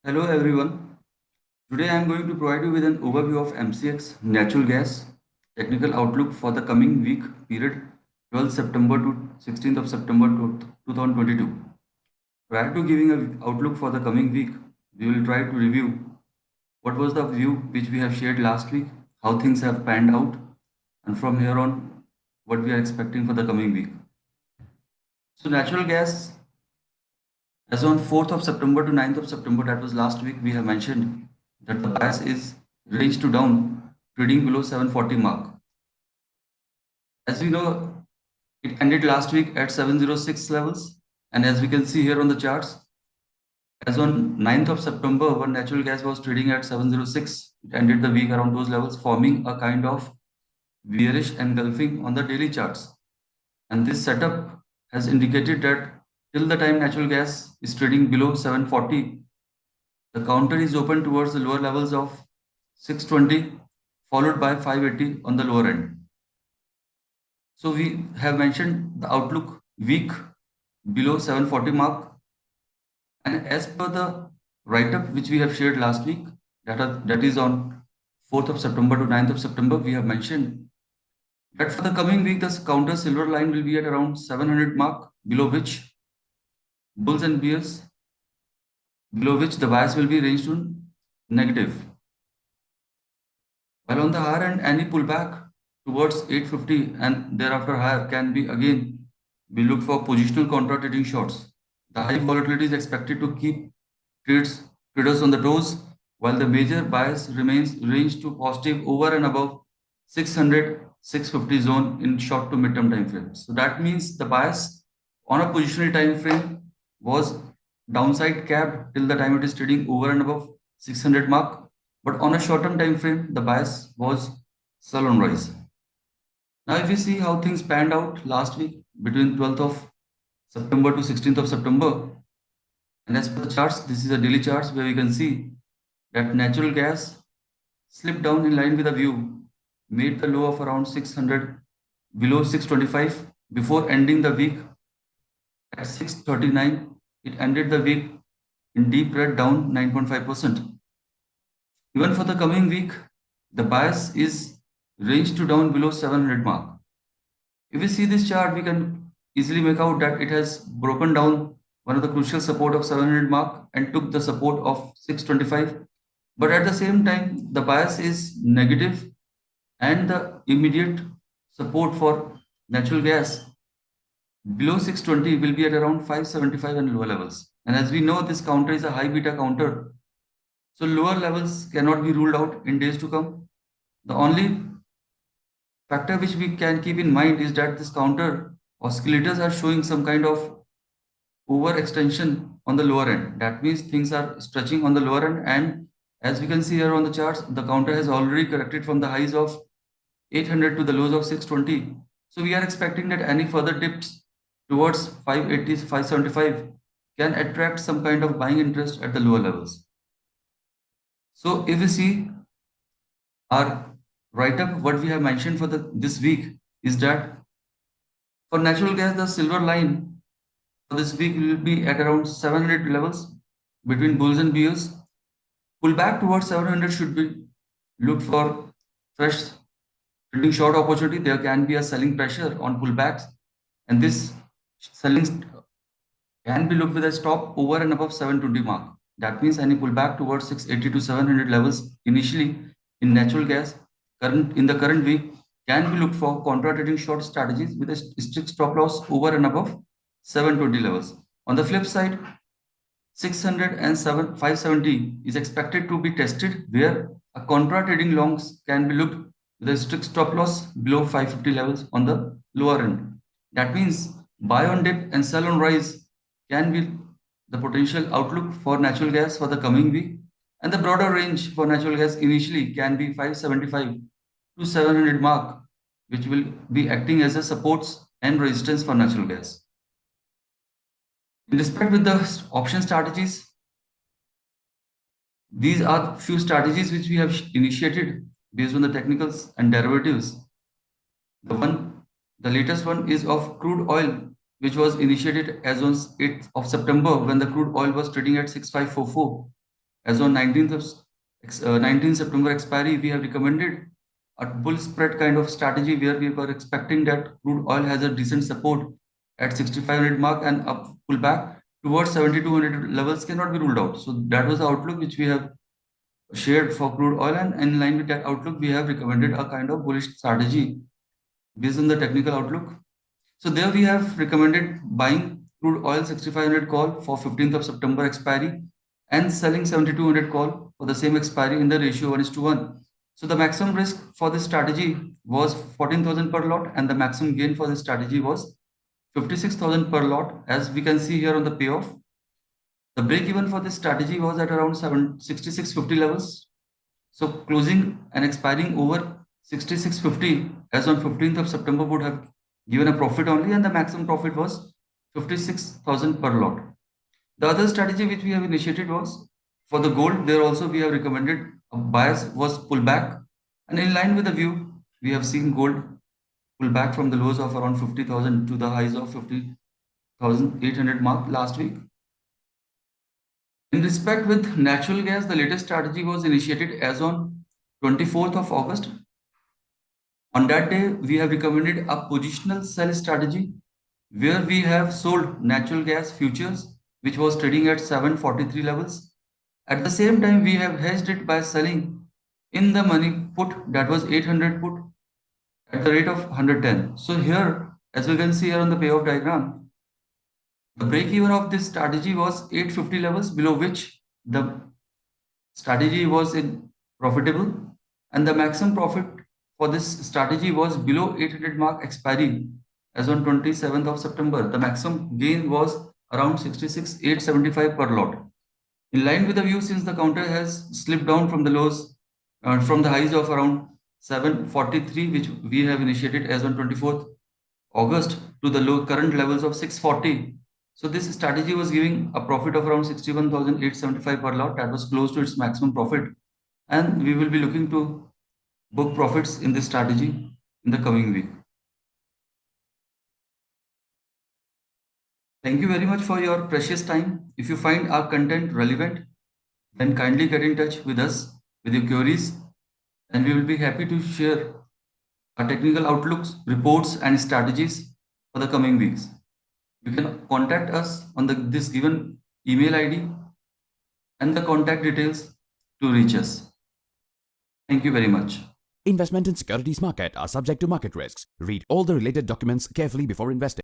Hello everyone. Today I am going to provide you with an overview of MCX Natural Gas technical outlook for the coming week period 12th September to 16th of September 2022. Prior to giving an outlook for the coming week, we will try to review what was the view which we have shared last week, how things have panned out, and from here on what we are expecting for the coming week. So natural gas, as on 4th of September to 9th of September, that was last week, we have mentioned that the bias is range to down, trading below 740 mark. As we know, it ended last week at 706 levels, and as we can see here on the charts, as on 9th of September, when natural gas was trading at 706, it ended the week around those levels, forming a kind of bearish engulfing on the daily charts. And this setup has indicated that till the time natural gas is trading below 740, the counter is open towards the lower levels of 620, followed by 580 on the lower end. So we have mentioned the outlook weak below 740 mark, and as per the write-up which we have shared last week, that is on 4th of September to 9th of September, we have mentioned that for the coming week, the counter silver line will be at around 700 mark, below which bulls and bears, below which the bias will be ranged to negative. While on the higher end, any pullback towards 850 and thereafter higher can be again be looked for positional contra trading shorts. The high volatility is expected to keep traders on the toes, while the major bias remains ranged to positive over and above 600 650 zone in short to mid-term time frame. So that means the bias on a positional time frame was downside capped till the time it is trading over and above 600 mark, but on a short-term time frame, the bias was sell on rise. Now, if we see how things panned out last week between 12th of September to 16th of September, and as per the charts, this is a daily charts where we can see that natural gas slipped down in line with the view, made the low of around 600 below 625 before ending the week at 639. It ended the week in deep red, down 9.5%. Even for the coming week, the bias is ranged to down below 700 mark. If we see this chart, we can easily make out that it has broken down one of the crucial support of 700 mark and took the support of 625. But at the same time, the bias is negative, and the immediate support for natural gas below 620 will be at around 575 and lower levels. And as we know, this counter is a high beta counter, so lower levels cannot be ruled out in days to come. The only factor which we can keep in mind is that this counter oscillators are showing some kind of overextension on the lower end. That means things are stretching on the lower end, and as we can see here on the charts, the counter has already corrected from the highs of 800 to the lows of 620. So we are expecting that any further dips towards 580, 575 can attract some kind of buying interest at the lower levels. So if we see our write-up, what we have mentioned for this week is that for natural gas, the silver line for this week will be at around 700 levels between bulls and bears. Pullback towards 700 should be looked for fresh trading short opportunity. There can be a selling pressure on pullbacks, and this selling can be looked with a stop over and above 720 mark. That means any pullback towards 680 to 700 levels initially in natural gas in the current week can be looked for contra trading short strategies with a strict stop loss over and above 720 levels. On the flip side, 570 is expected to be tested, where a contra trading longs can be looked with a strict stop loss below 550 levels on the lower end. That means buy on dip and sell on rise can be the potential outlook for natural gas for the coming week, and the broader range for natural gas initially can be 575 to 700 mark, which will be acting as a supports and resistance for natural gas. In respect with the option strategies, these are few strategies which we have initiated based on the technicals and derivatives. The latest one is of crude oil, which was initiated as on 8th of September when the crude oil was trading at 6544. as on 19th September expiry, we have recommended a bull spread kind of strategy where we were expecting that crude oil has a decent support at 6,500 mark and up pullback towards 7,200 levels cannot be ruled out. So that was the outlook which we have shared for crude oil, and in line with that outlook, we have recommended a kind of bullish strategy based on the technical outlook. So there we have recommended buying crude oil 6,500 call for 15th of September expiry and selling 7,200 call for the same expiry in the ratio 1:1. So the maximum risk for this strategy was 14,000 per lot, and the maximum gain for this strategy was 56,000 per lot, as we can see here on the payoff. The break even for this strategy was at around 6650 levels. So closing and expiring over 6650 as on 15th of September would have given a profit only, and the maximum profit was 56,000 per lot. The other strategy which we have initiated was for the gold. There also we have recommended a bias was pullback, and in line with the view, we have seen gold pull back from the lows of around 50,000 to the highs of 50,800 mark last week. In respect with natural gas, the latest strategy was initiated as on 24th of August. On that day, we have recommended a positional sell strategy where we have sold natural gas futures, which was trading at 743 levels. At the same time, we have hedged it by selling in the money put, that was 800 put, at the rate of 110. So here, as we can see here on the payoff diagram, the break even of this strategy was 850 levels, below which the strategy was in profitable, and the maximum profit for this strategy was below 800 mark expiry as on 27th of September. The maximum gain was around 66,875 per lot. In line with the view, since the counter has slipped down from the lows, from the highs of around 743, which we have initiated as on 24th August, to the low current levels of 640. So this strategy was giving a profit of around 61,875 per lot. That was close to its maximum profit, and we will be looking to book profits in this strategy in the coming week. Thank you very much for your precious time. If you find our content relevant, then kindly get in touch with us with your queries, and we will be happy to share our technical outlooks, reports, and strategies for the coming weeks. You can contact us on this given email ID and the contact details to reach us. Thank you very much. Investment in securities market are subject to market risks. Read all the related documents carefully before investing.